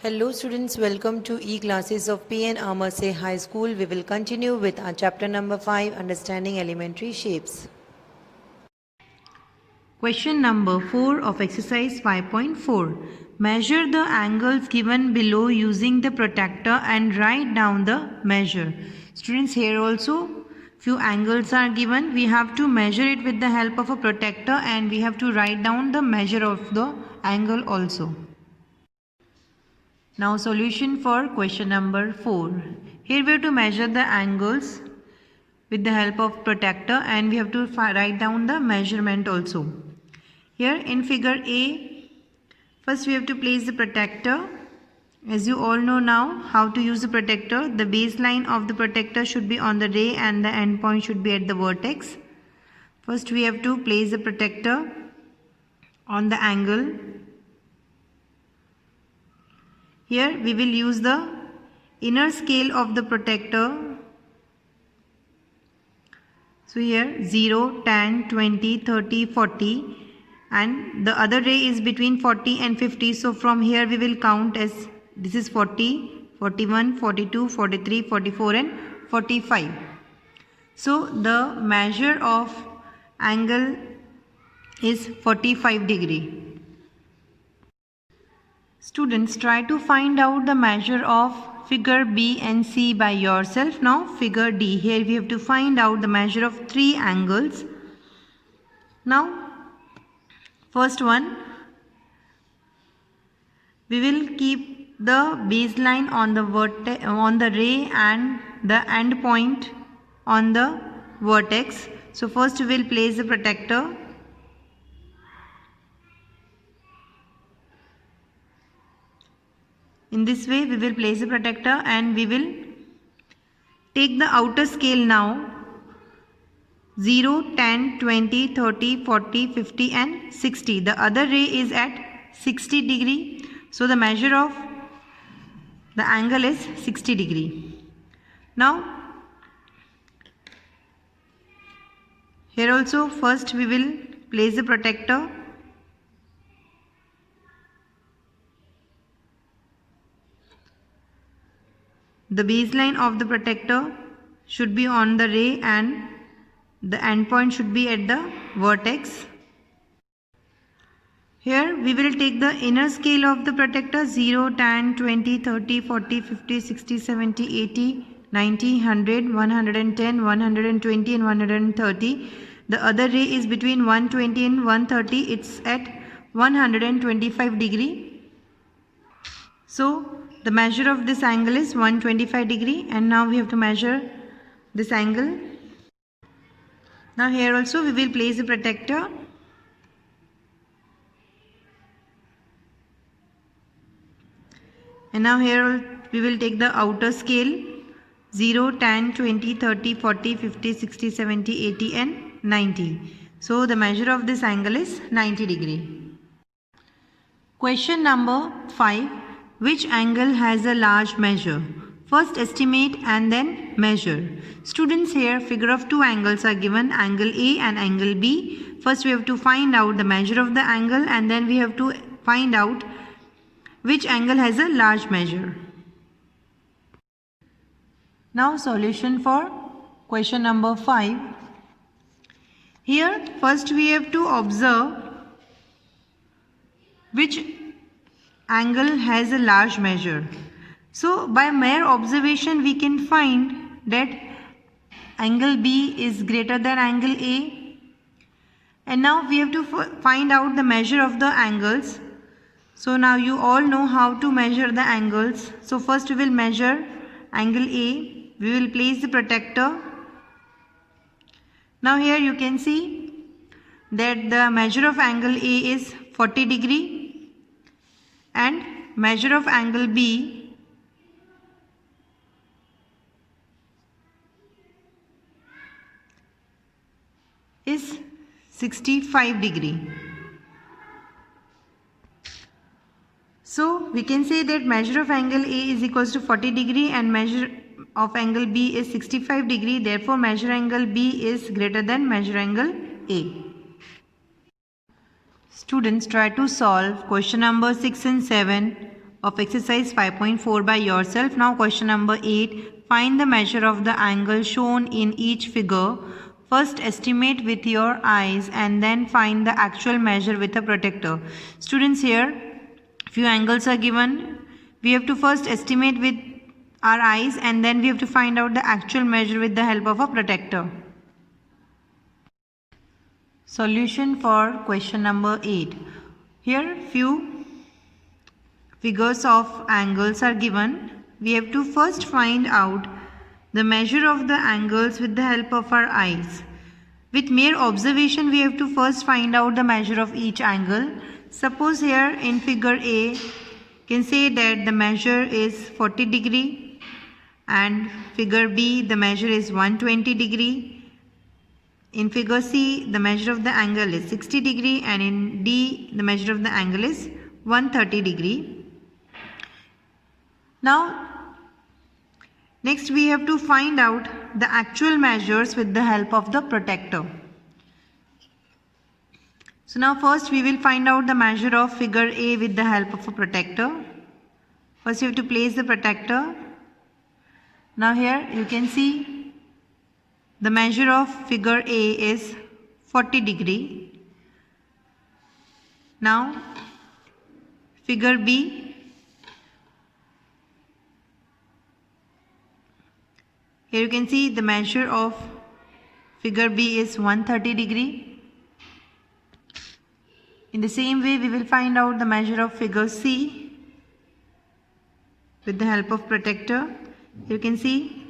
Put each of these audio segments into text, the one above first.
Hello students, welcome to e-classes of P.N. Amarse High School. We will continue with our chapter number 5, Understanding Elementary Shapes. Question number 4 of exercise 5.4. Measure the angles given below using the protractor and write down the measure. Students, here also few angles are given. We have to measure it with the help of a protractor and we have to write down the measure of the angle also. Now solution for question number 4. Here we have to measure the angles with the help of protractor and we have to write down the measurement also. Here in figure A, first we have to place the protractor. As you all know now how to use the protractor, the baseline of the protractor should be on the ray and the end point should be at the vertex. First we have to place the protractor on the angle. Here we will use the inner scale of the protractor. So here 0, 10, 20, 30, 40 and the other ray is between 40 and 50. So from here we will count as this is 40, 41, 42, 43, 44 and 45. So the measure of angle is 45 degree. Students, try to find out the measure of figure B and C by yourself. Now figure D. Here we have to find out the measure of three angles. Now first one, we will keep the baseline on the ray and the end point on the vertex. So first we will place the protractor. In this way we will place the protractor and we will take the outer scale now 0, 10, 20, 30, 40, 50 and 60. The other ray is at 60 degree. So the measure of the angle is 60 degree. Now here also first we will place the protractor. The baseline of the protractor should be on the ray and the end point should be at the vertex. Here we will take the inner scale of the protractor 0, 10, 20, 30, 40, 50, 60, 70, 80, 90, 100, 110, 120 and 130. The other ray is between 120 and 130. It's at 125 degree. So the measure of this angle is 125 degree and now we have to measure this angle. Now here also we will place the protractor. And now here we will take the outer scale 0, 10, 20, 30, 40, 50, 60, 70, 80 and 90. So the measure of this angle is 90 degree. Question number 5. Which angle has a large measure? First estimate and then measure. Students, here figure of two angles are given, angle A and angle B. First we have to find out the measure of the angle and then we have to find out which angle has a large measure. Now solution for question number 5. Here first we have to observe which angle has a large measure. So by mere observation we can find that angle B is greater than angle A. And now we have to find out the measure of the angles. So now you all know how to measure the angles. So first we will measure angle A. We will place the protractor. Now here you can see that the measure of angle A is 40 degree. And measure of angle B is 65 degree. So we can say that measure of angle A is equals to 40 degree and measure of angle B is 65 degree. Therefore measure angle B is greater than measure angle A. Students, try to solve question number 6 and 7 of exercise 5.4 by yourself. Now question number 8. Find the measure of the angle shown in each figure. First estimate with your eyes and then find the actual measure with a protractor. Students, here few angles are given. We have to first estimate with our eyes and then we have to find out the actual measure with the help of a protractor. Solution for question number 8. Here few figures of angles are given. We have to first find out the measure of the angles with the help of our eyes. With mere observation, we have to first find out the measure of each angle. Suppose here in figure A, can say that the measure is 40 degree and figure B, the measure is 120 degree. In figure C, the measure of the angle is 60 degree and in D, the measure of the angle is 130 degree. Now, next we have to find out the actual measures with the help of the protractor. So now first we will find out the measure of figure A with the help of a protractor. First you have to place the protractor. Now here you can see the measure of figure A is 40 degree. Now figure B, here you can see the measure of figure B is 130 degree. In the same way we will find out the measure of figure C with the help of protractor. You can see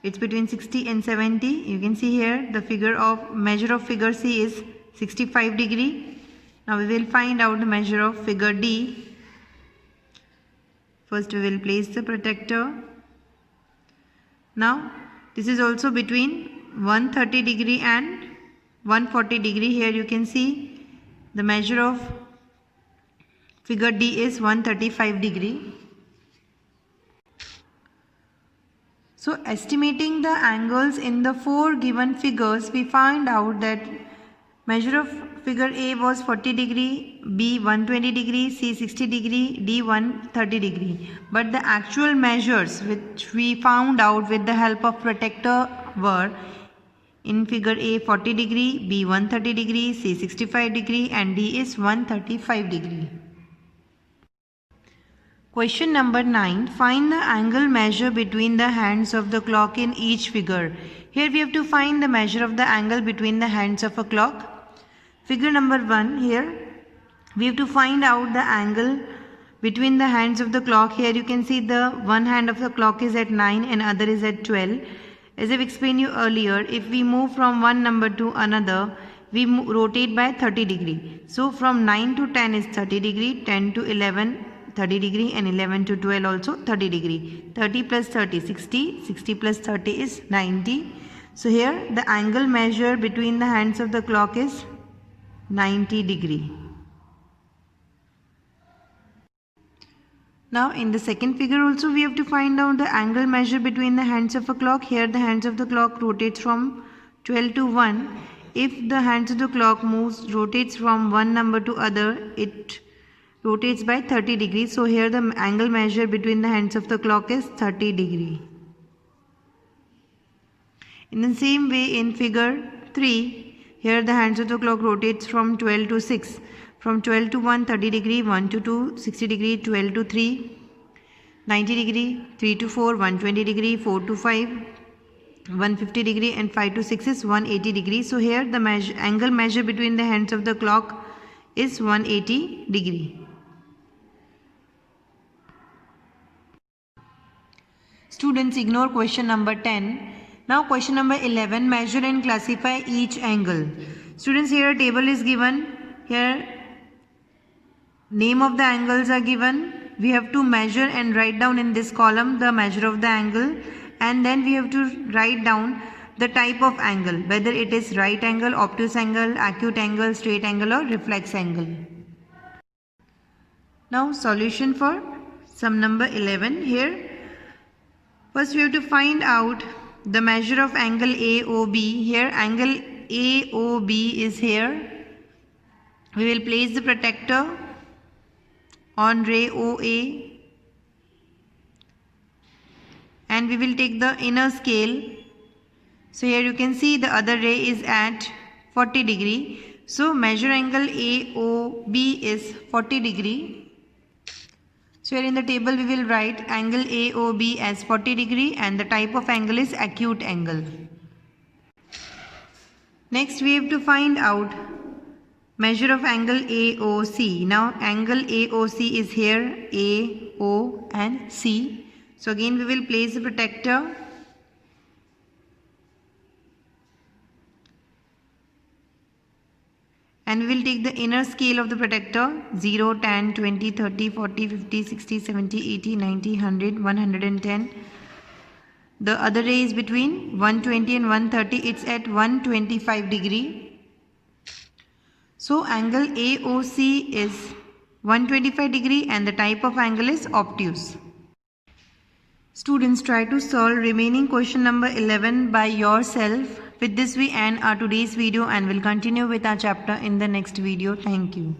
it's between 60 and 70. You can see here the measure of figure C is 65 degree. Now we will find out the measure of figure D. First we will place the protractor. Now this is also between 130 degree and 140 degree. Here you can see the measure of figure D is 135 degree. So estimating the angles in the four given figures, we find out that measure of figure A was 40 degree, B 120 degree, C 60 degree, D 130 degree. But the actual measures which we found out with the help of protractor were in figure A 40 degree, B 130 degree, C 65 degree and D is 135 degree. Question number 9. Find the angle measure between the hands of the clock in each figure. Here we have to find the measure of the angle between the hands of a clock. Figure number 1, here we have to find out the angle between the hands of the clock. Here you can see the one hand of the clock is at 9 and other is at 12. As I've explained you earlier, if we move from one number to another, we rotate by 30 degree. So from 9 to 10 is 30 degree, 10 to 11 30 degree and 11 to 12 also 30 degree. 30 plus 30 60, 60 plus 30 is 90. So here the angle measure between the hands of the clock is 90 degree. Now in the second figure also we have to find out the angle measure between the hands of a clock. Here the hands of the clock rotates from 12 to 1. If the hands of the clock rotates from one number to other, it rotates by 30 degrees. So here the angle measure between the hands of the clock is 30 degree. In the same way in figure 3, here the hands of the clock rotates from 12 to 6. From 12 to 1 30 degree, 1 to 2 60 degree, 12 to 3 90 degree, 3 to 4 120 degree, 4 to 5 150 degree and 5 to 6 is 180 degree. So here the angle measure between the hands of the clock is 180 degree. Students, ignore question number 10. Now question number 11, measure and classify each angle. Students, here a table is given. Here name of the angles are given. We have to measure and write down in this column the measure of the angle, and then we have to write down the type of angle, whether it is right angle, obtuse angle, acute angle, straight angle or reflex angle. Now solution for sum number 11. Here first we have to find out the measure of angle AOB. Here angle AOB is here. We will place the protractor on ray OA and we will take the inner scale. So here you can see the other ray is at 40 degree. So measure angle AOB is 40 degree. So here in the table we will write angle AOB as 40 degree and the type of angle is acute angle. Next we have to find out measure of angle AOC. Now angle AOC is here, A, O and C. So again we will place the protector. And we will take the inner scale of the protector 0, 10, 20, 30, 40, 50, 60, 70, 80, 90, 100, 110. The other ray is between 120 and 130. It's at 125 degree. So angle AOC is 125 degree and the type of angle is obtuse. Students, try to solve remaining question number 11 by yourself. With this we end our today's video and will continue with our chapter in the next video. Thank you.